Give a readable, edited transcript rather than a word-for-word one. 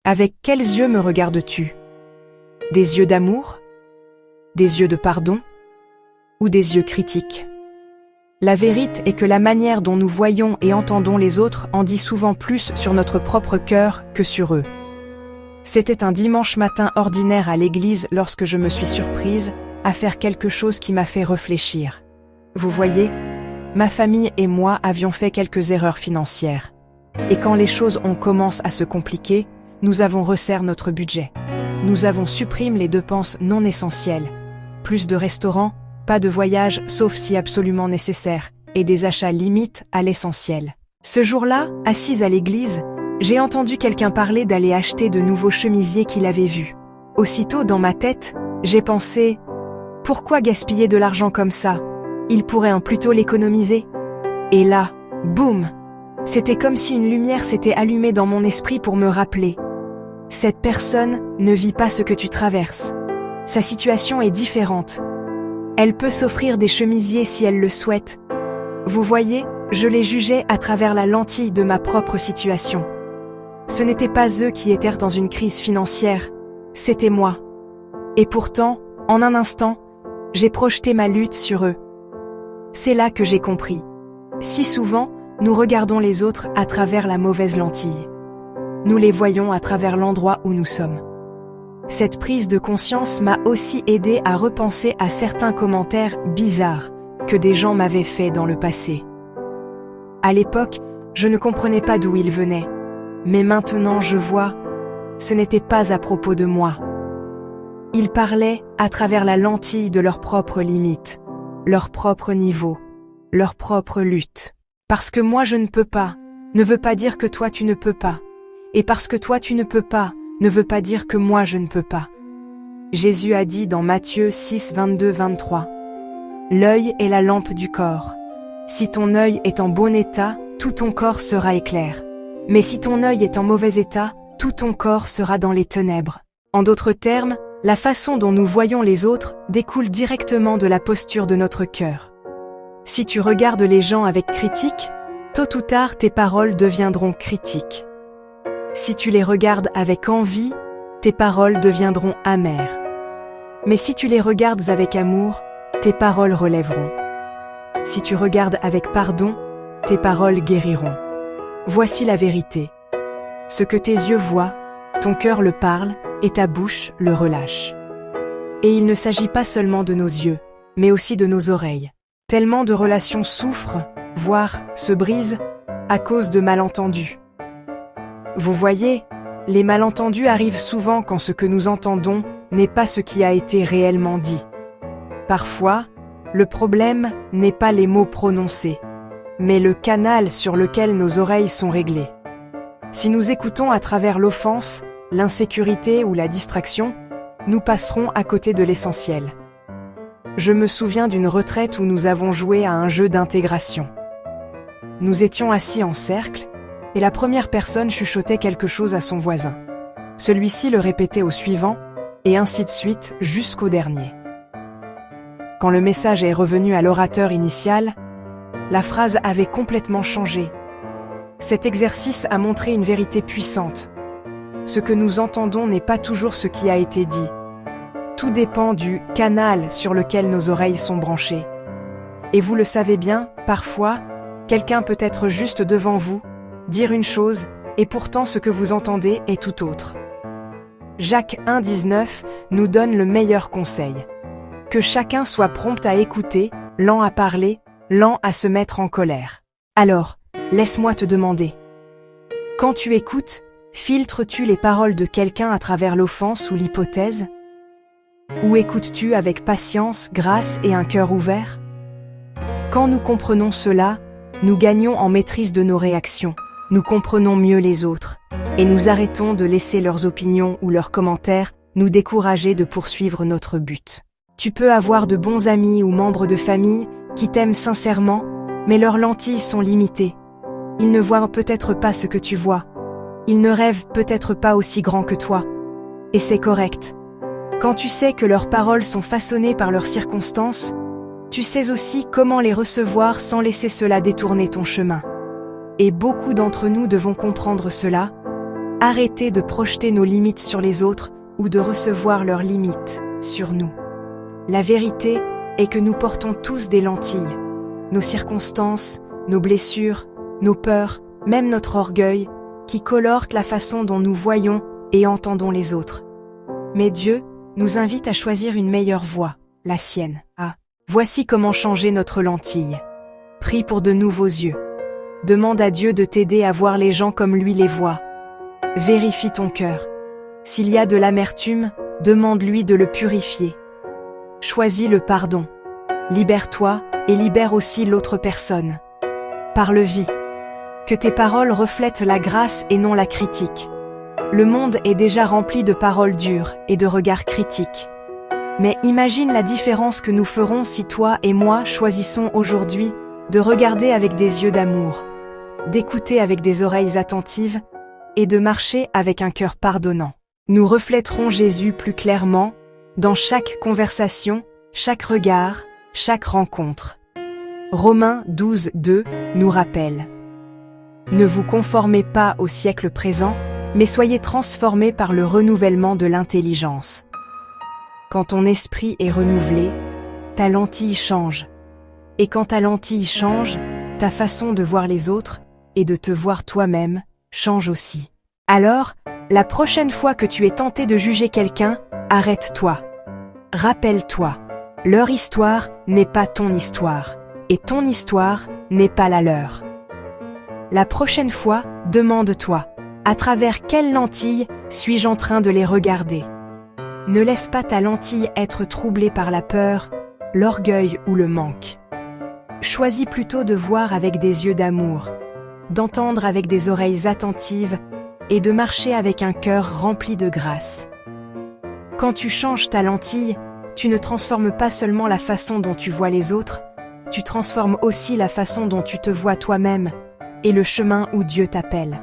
Avec quels yeux me regardes-tu? Des yeux d'amour? Des yeux de pardon? Ou des yeux critiques? La vérité est que la manière dont nous voyons et entendons les autres en dit souvent plus sur notre propre cœur que sur eux. C'était un dimanche matin ordinaire à l'église lorsque je me suis surprise à faire quelque chose qui m'a fait réfléchir. Vous voyez, ma famille et moi avions fait quelques erreurs financières. Et quand les choses commencent à se compliquer, nous avons resserré notre budget. Nous avons supprimé les dépenses non essentielles. Plus de restaurants, pas de voyages sauf si absolument nécessaire, et des achats limites à l'essentiel. Ce jour-là, assise à l'église, j'ai entendu quelqu'un parler d'aller acheter de nouveaux chemisiers qu'il avait vus. Aussitôt dans ma tête, j'ai pensé « Pourquoi gaspiller de l'argent comme ça? Il pourrait plutôt l'économiser ?» Et là, boum! C'était comme si une lumière s'était allumée dans mon esprit pour me rappeler. Cette personne ne vit pas ce que tu traverses. Sa situation est différente. Elle peut s'offrir des chemisiers si elle le souhaite. Vous voyez, je les jugeais à travers la lentille de ma propre situation. Ce n'étaient pas eux qui étaient dans une crise financière, c'était moi. Et pourtant, en un instant, j'ai projeté ma lutte sur eux. C'est là que j'ai compris. Si souvent, nous regardons les autres à travers la mauvaise lentille. Nous les voyons à travers l'endroit où nous sommes. Cette prise de conscience m'a aussi aidé à repenser à certains commentaires bizarres que des gens m'avaient faits dans le passé. À l'époque, je ne comprenais pas d'où ils venaient, mais maintenant je vois, ce n'était pas à propos de moi. Ils parlaient à travers la lentille de leurs propres limites, leur propre niveau, leur propre lutte. Parce que moi je ne peux pas, ne veut pas dire que toi tu ne peux pas. Et parce que toi tu ne peux pas, ne veut pas dire que moi je ne peux pas. Jésus a dit dans Matthieu 6, 22-23, « L'œil est la lampe du corps. Si ton œil est en bon état, tout ton corps sera éclair. Mais si ton œil est en mauvais état, tout ton corps sera dans les ténèbres. » En d'autres termes, la façon dont nous voyons les autres découle directement de la posture de notre cœur. Si tu regardes les gens avec critique, tôt ou tard tes paroles deviendront critiques. Si tu les regardes avec envie, tes paroles deviendront amères. Mais si tu les regardes avec amour, tes paroles relèveront. Si tu regardes avec pardon, tes paroles guériront. Voici la vérité. Ce que tes yeux voient, ton cœur le parle et ta bouche le relâche. Et il ne s'agit pas seulement de nos yeux, mais aussi de nos oreilles. Tellement de relations souffrent, voire se brisent, à cause de malentendus. Vous voyez, les malentendus arrivent souvent quand ce que nous entendons n'est pas ce qui a été réellement dit. Parfois, le problème n'est pas les mots prononcés, mais le canal sur lequel nos oreilles sont réglées. Si nous écoutons à travers l'offense, l'insécurité ou la distraction, nous passerons à côté de l'essentiel. Je me souviens d'une retraite où nous avons joué à un jeu d'intégration. Nous étions assis en cercle, et la première personne chuchotait quelque chose à son voisin. Celui-ci le répétait au suivant, et ainsi de suite jusqu'au dernier. Quand le message est revenu à l'orateur initial, la phrase avait complètement changé. Cet exercice a montré une vérité puissante. Ce que nous entendons n'est pas toujours ce qui a été dit. Tout dépend du canal sur lequel nos oreilles sont branchées. Et vous le savez bien, parfois, quelqu'un peut être juste devant vous, dire une chose, et pourtant ce que vous entendez est tout autre. Jacques 1,19 nous donne le meilleur conseil. Que chacun soit prompt à écouter, lent à parler, lent à se mettre en colère. Alors, laisse-moi te demander. Quand tu écoutes, filtres-tu les paroles de quelqu'un à travers l'offense ou l'hypothèse? Ou écoutes-tu avec patience, grâce et un cœur ouvert? Quand nous comprenons cela, nous gagnons en maîtrise de nos réactions, nous comprenons mieux les autres, et nous arrêtons de laisser leurs opinions ou leurs commentaires nous décourager de poursuivre notre but. Tu peux avoir de bons amis ou membres de famille qui t'aiment sincèrement, mais leurs lentilles sont limitées. Ils ne voient peut-être pas ce que tu vois. Ils ne rêvent peut-être pas aussi grand que toi. Et c'est correct. Quand tu sais que leurs paroles sont façonnées par leurs circonstances, tu sais aussi comment les recevoir sans laisser cela détourner ton chemin. Et beaucoup d'entre nous devons comprendre cela. Arrêtez de projeter nos limites sur les autres ou de recevoir leurs limites sur nous. La vérité est que nous portons tous des lentilles. Nos circonstances, nos blessures, nos peurs, même notre orgueil, qui colorent la façon dont nous voyons et entendons les autres. Mais Dieu nous invite à choisir une meilleure voie, la sienne. Voici comment changer notre lentille. Prie pour de nouveaux yeux. Demande à Dieu de t'aider à voir les gens comme lui les voit. Vérifie ton cœur. S'il y a de l'amertume, demande-lui de le purifier. Choisis le pardon. Libère-toi et libère aussi l'autre personne. Parle vie. Que tes paroles reflètent la grâce et non la critique. Le monde est déjà rempli de paroles dures et de regards critiques. Mais imagine la différence que nous ferons si toi et moi choisissons aujourd'hui de regarder avec des yeux d'amour, d'écouter avec des oreilles attentives et de marcher avec un cœur pardonnant. Nous reflèterons Jésus plus clairement dans chaque conversation, chaque regard, chaque rencontre. Romains 12:2 nous rappelle: Ne vous conformez pas au siècle présent, mais soyez transformés par le renouvellement de l'intelligence. Quand ton esprit est renouvelé, ta lentille change. Et quand ta lentille change, ta façon de voir les autres et de te voir toi-même change aussi. Alors, la prochaine fois que tu es tenté de juger quelqu'un, arrête-toi. Rappelle-toi, leur histoire n'est pas ton histoire, et ton histoire n'est pas la leur. La prochaine fois, demande-toi, à travers quelle lentille suis-je en train de les regarder? Ne laisse pas ta lentille être troublée par la peur, l'orgueil ou le manque. Choisis plutôt de voir avec des yeux d'amour, d'entendre avec des oreilles attentives et de marcher avec un cœur rempli de grâce. Quand tu changes ta lentille, tu ne transformes pas seulement la façon dont tu vois les autres, tu transformes aussi la façon dont tu te vois toi-même et le chemin où Dieu t'appelle.